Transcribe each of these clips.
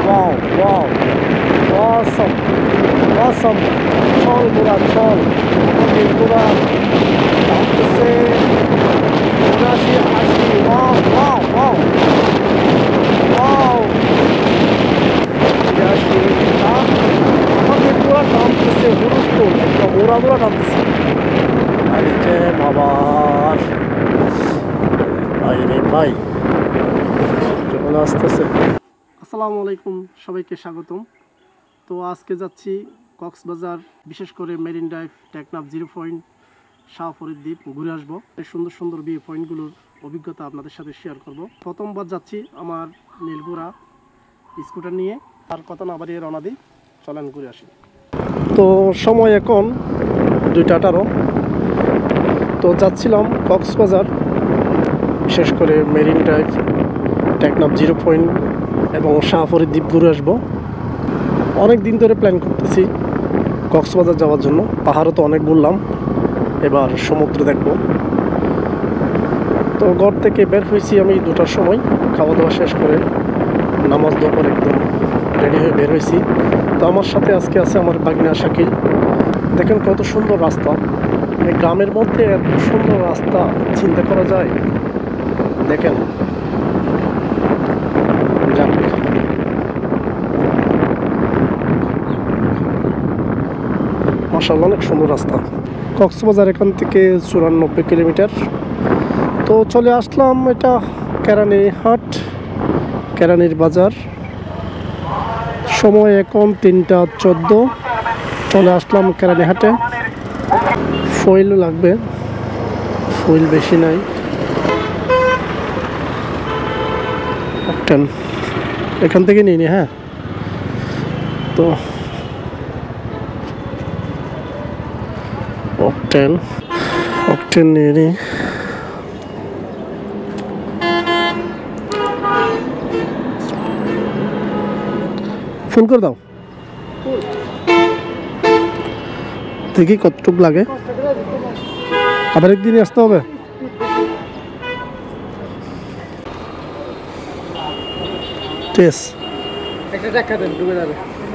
wow, wow, awesome, awesome. চল গোড়া চল, আমাদের গোড়া নামতেছে 79, 80, wow, wow, wow, wow, 83, আমাদের গোড়া নামতেছে হুলস্থুল, একদম ওরা গোড়া নামতেছে। আরে যে আবার ভাই রে ভাই যখন আসতেছে। আসসালামু আলাইকুম, সবাইকে স্বাগতম। তো আজকে যাচ্ছি কক্সবাজার, বিশেষ করে marine drive, Teknaf 0 point, Shah Farid দ্বীপ ঘুরে আসবো। এই সুন্দর সুন্দর ভিউ পয়েন্টগুলোর অভিজ্ঞতা আপনাদের সাথে শেয়ার করব। প্রথমবার যাচ্ছি আমার নীলগুড়া স্কুটার নিয়ে। আর কথা না বাড়িয়ে রওনা দিই, চলেন ঘুরে আসি। তো সময় এখন 2:18। তো যাচ্ছিলাম কক্সবাজার, বিশেষ করে মেরিন ড্রাইভ, টেকনাফ 0 পয়েন্ট এবং শাহ ফরিদ দ্বীপ ঘুরে আসবো। অনেক দিন ধরে প্ল্যান করতেছি কক্সবাজার যাওয়ার জন্য। পাহাড়ও তো অনেক ঘুরলাম, এবার সমুদ্র দেখব। তো ঘর থেকে বের হয়েছি আমি 2টার সময়, খাওয়া দাওয়া শেষ করে নামাজ দেওয়ার পর একদম রেডি হয়ে বের হয়েছি। তো আমার সাথে আজকে আছে আমার বাগনা শাকিল। দেখেন কত সুন্দর রাস্তা, এই গ্রামের মধ্যে এত সুন্দর রাস্তা চিন্তা করা যায়। দেখেন, যাক, মাশাআল্লাহ অনেক সুন্দর রাস্তা। কক্সবাজার এখান থেকে 94 কিলোমিটার। তো চলে আসলাম, এটা কেরানি হাট, কেরানির বাজার। সময় এখন 3:14। চলে আসলাম কেরানি হাটে। ফয়েল লাগবে, ফয়েল বেশি নাই। এখান থেকে নিয়ে নি। হ্যাঁ, তো অকটেন নিয়ে নি। ফুল করে দাও, দেখি কতটুকু লাগে। আবার একদিনই আসতে হবে।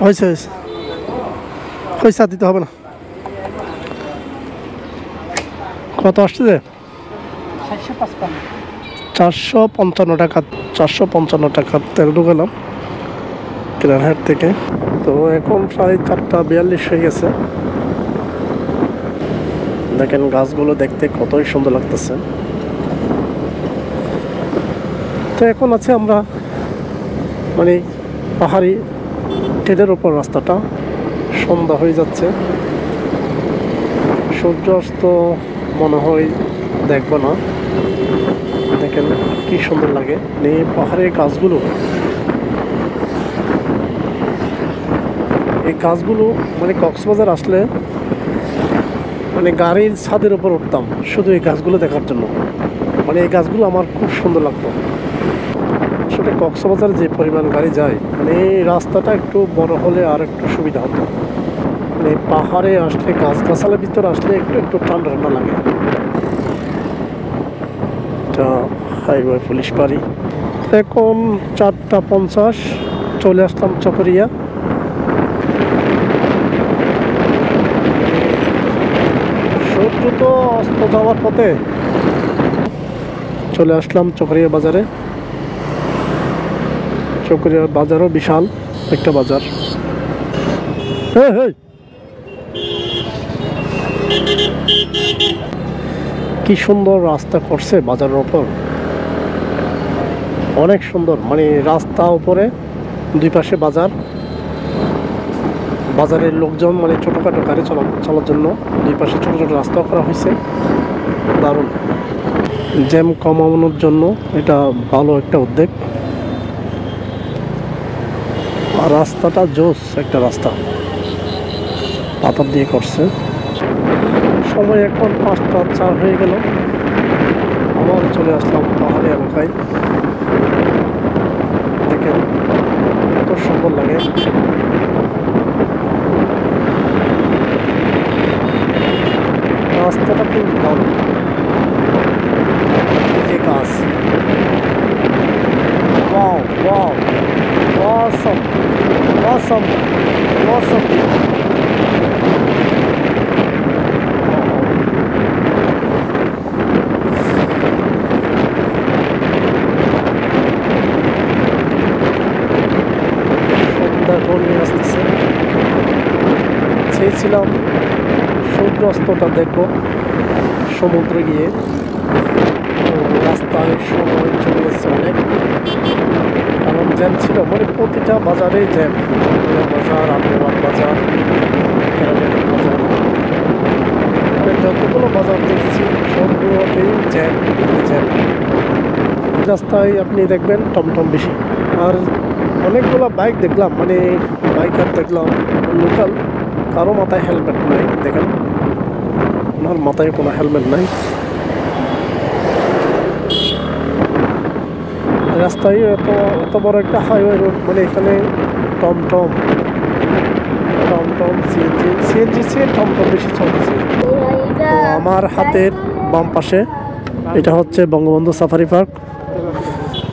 হয়েছে পয়সা দিতে হবে না। কত আসছে যে? 455 টাকা। 455 টাকা তেল ঢুকালাম কেরানহাট থেকে। তো এখন প্রায় 4:42 হয়ে গেছে। দেখেন গাছগুলো দেখতে কতই সুন্দর লাগতেছে। তো এখন আছে আমরা মানে পাহাড়ি ট্রেনের ওপর রাস্তাটা। সন্ধ্যা হয়ে যাচ্ছে, সূর্য অস্ত মনে হয় দেখবো না। দেখেন কি সুন্দর লাগে এই পাহাড়ের গাছগুলো। এই গাছগুলো মানে কক্সবাজার আসলে মানে গাড়ির ছাদের উপর উঠতাম শুধু এই গাছগুলো দেখার জন্য। মানে এই গাছগুলো আমার খুব সুন্দর লাগতো। আসলে কক্সবাজার যে পরিমাণ গাড়ি যায়, মানে এই রাস্তাটা একটু বড় হলে আর একটু সুবিধা হতো। মানে পাহাড়ে আসলে, গাছগাছালের ভিতরে আসলে একটু একটু ঠান্ডা ঠান্ডা লাগে। এটা হাইওয়ে পুলিশ বাড়ি। এখন 4:50। চলে আসলাম চকরিয়া। সূর্য তো অস্ত যাওয়ার পথে। চলে আসলাম চকরিয়া বাজারে। চকরিয়া বাজারও বিশাল একটা বাজার। কি সুন্দর রাস্তা করছে বাজারের ওপর, অনেক সুন্দর। মানে রাস্তা উপরে, দুই পাশে বাজার। বাজারের লোকজন মানে ছোটোখাটো গাড়ি চলার জন্য দুই পাশে ছোটো ছোটো রাস্তাও করা হয়েছে। দারুণ, জ্যাম কমানোর জন্য এটা ভালো একটা উদ্যোগ। আর রাস্তাটা জোস একটা রাস্তা, পাথর দিয়ে করছে। সময় এখন 5:04 হয়ে গেল। আবার চলে আসলাম পাহাড়ি এলাকায়। দেখেন কত সুন্দর লাগে। রাস্তাটা কিন্তু দারুণ। এই যে গাছ, wow wow, awesome. awesome, awesome view. সন্ধ্যা ঘনিয়ে আসতেছে, চেয়েছিলাম সূর্যাস্তটা দেখবো সমুদ্রে গিয়ে। রাস্তায় সময় চলে গেছে অনেক, কারণ জ্যাম ছিল, মানে প্রতিটা বাজারেই জ্যাম। বাজার, আমিরাবাদ বাজার, কেরানীগঞ্জ বাজার, মানে যতগুলো বাজার দেখছি সবগুলোতেই জ্যাম জ্যাম। রাস্তায় আপনি দেখবেন টমটম বেশি, আর অনেকগুলো বাইক দেখলাম, মানে বাইকার দেখলাম লোকাল, কারো মাথায় হেলমেট নাই। দেখেন ওনার মাথায় কোনো হেলমেট নাই। রাস্তায় এত বড় একটা হাইওয়ে রোড, মানে এখানে টমটম টমটম সিএনজি চেয়ে টমটম বেশি চলতেছে। তো আমার হাতের বাম পাশে এটা হচ্ছে বঙ্গবন্ধু সাফারি পার্ক।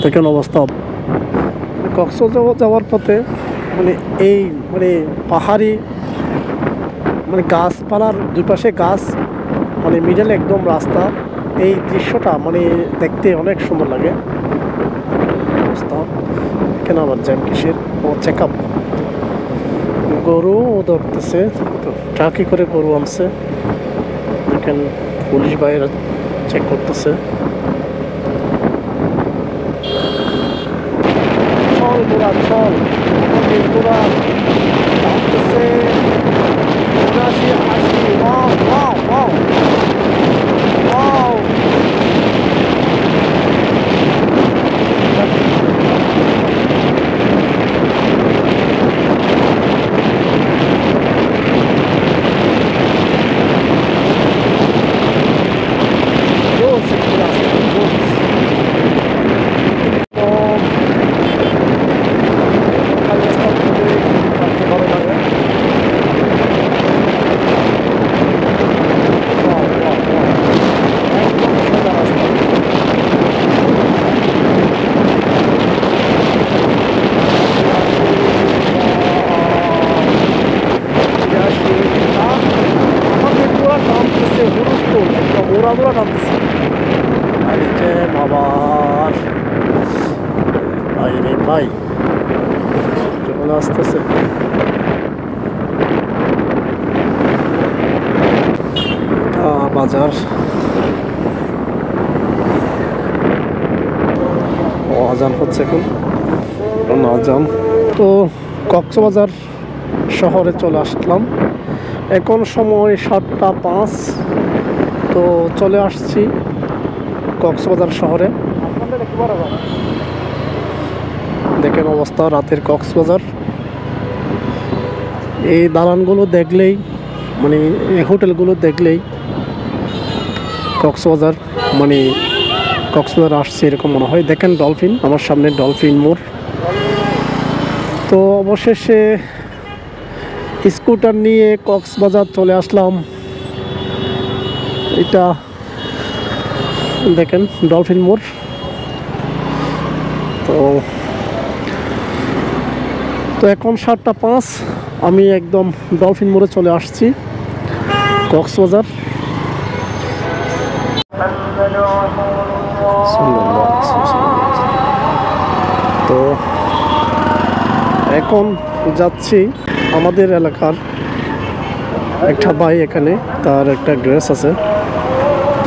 দেখেন অবস্থা। কক্সবাজার যাওয়ার পথে মানে এই মানে পাহাড়ি, মানে গাছপালার দুই পাশে গাছ, মানে মিডলে একদম রাস্তা, এই দৃশ্যটা মানে দেখতে অনেক সুন্দর লাগে। অবস্থা কেন আবার জ্যাম কিসের? ও চেক আপ, গরু ধরতেছে, ট্রাকে করে গরু আনছে। দেখেন পুলিশ ভাইয়েরা চেক করতেছে। চল গোড়া চল, আমাদের গোড়া টানতেছে 79, 80। Wow wow wow wow. ওরা টানতেছে, আরে জ্যাম আবার, ভাই রে ভাই চলে আসতেছে। বাজার আজান হচ্ছে এখন আজান। তো কক্সবাজার শহরে চলে আসলাম, এখন সময় 7টা 5। তো চলে আসছি কক্সবাজার শহরে। দেখেন অবস্থা রাতের কক্সবাজার। এই দালানগুলো দেখলেই, মানে এই হোটেলগুলো দেখলেই কক্সবাজার, মানে কক্সবাজার আসছে এরকম মনে হয়। দেখেন ডলফিন, আমার সামনে ডলফিন মোড়। তো অবশেষে স্কুটার নিয়ে কক্সবাজার চলে আসলাম। এটা দেখেন ডলফিন মোড়। তো এখন 7টা 5, আমি একদম ডলফিন মোড়ে চলে আসছি কক্সবাজার। তো এখন যাচ্ছি আমাদের এলাকার একটা ভাই, এখানে তার একটা গ্যারেজ আছে।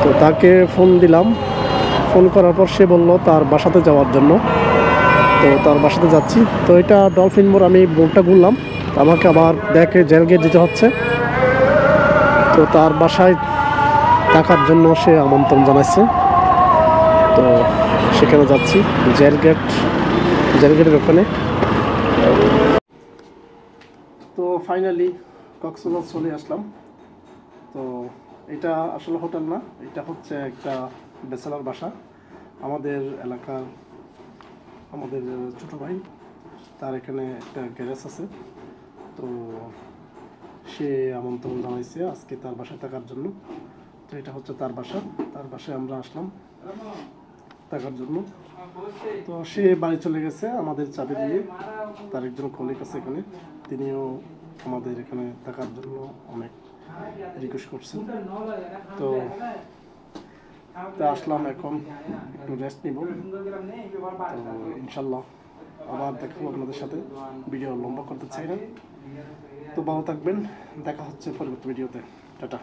তো তাকে ফোন দিলাম, ফোন করার পর সে বলল তার বাসাতে যাওয়ার জন্য। তো তার বাসাতে যাচ্ছি। তো এটা ডলফিন মোড়, আমি বোর্ডটা ঘুরলাম, আমাকে আবার ব্যাকে জেল গেট যেতে হচ্ছে। তো তার বাসায় থাকার জন্য সে আমন্ত্রণ জানাচ্ছে। তো সেখানে যাচ্ছি জেল গেটের ওখানে। তো ফাইনালি কক্সবাজার চলে আসলাম। তো এটা আসলে হোটেল না, এটা হচ্ছে একটা ব্যাচেলার বাসা। আমাদের এলাকার আমাদের ছোটো ভাই, তার এখানে একটা গ্যারেজ আছে। তো সে আমন্ত্রণ জানাইছে আজকে তার বাসায় থাকার জন্য। তো এটা হচ্ছে তার বাসা, তার বাসায় আমরা আসলাম থাকার জন্য। তো সে বাড়ি চলে গেছে আমাদের চাবি দিয়ে। তার একজন কলিগ আছে এখানে, তিনিও আমাদের এখানে থাকার জন্য অনেক রিকোয়েস্ট করছেন। তো আসলাম, এখন একটু রেস্ট নিব। তো ইনশাল্লাহ আবার দেখাবো আপনাদের সাথে, ভিডিও লম্বা করতে চাই না। তো ভালো থাকবেন, দেখা হচ্ছে পরবর্তী ভিডিওতে। টাটা।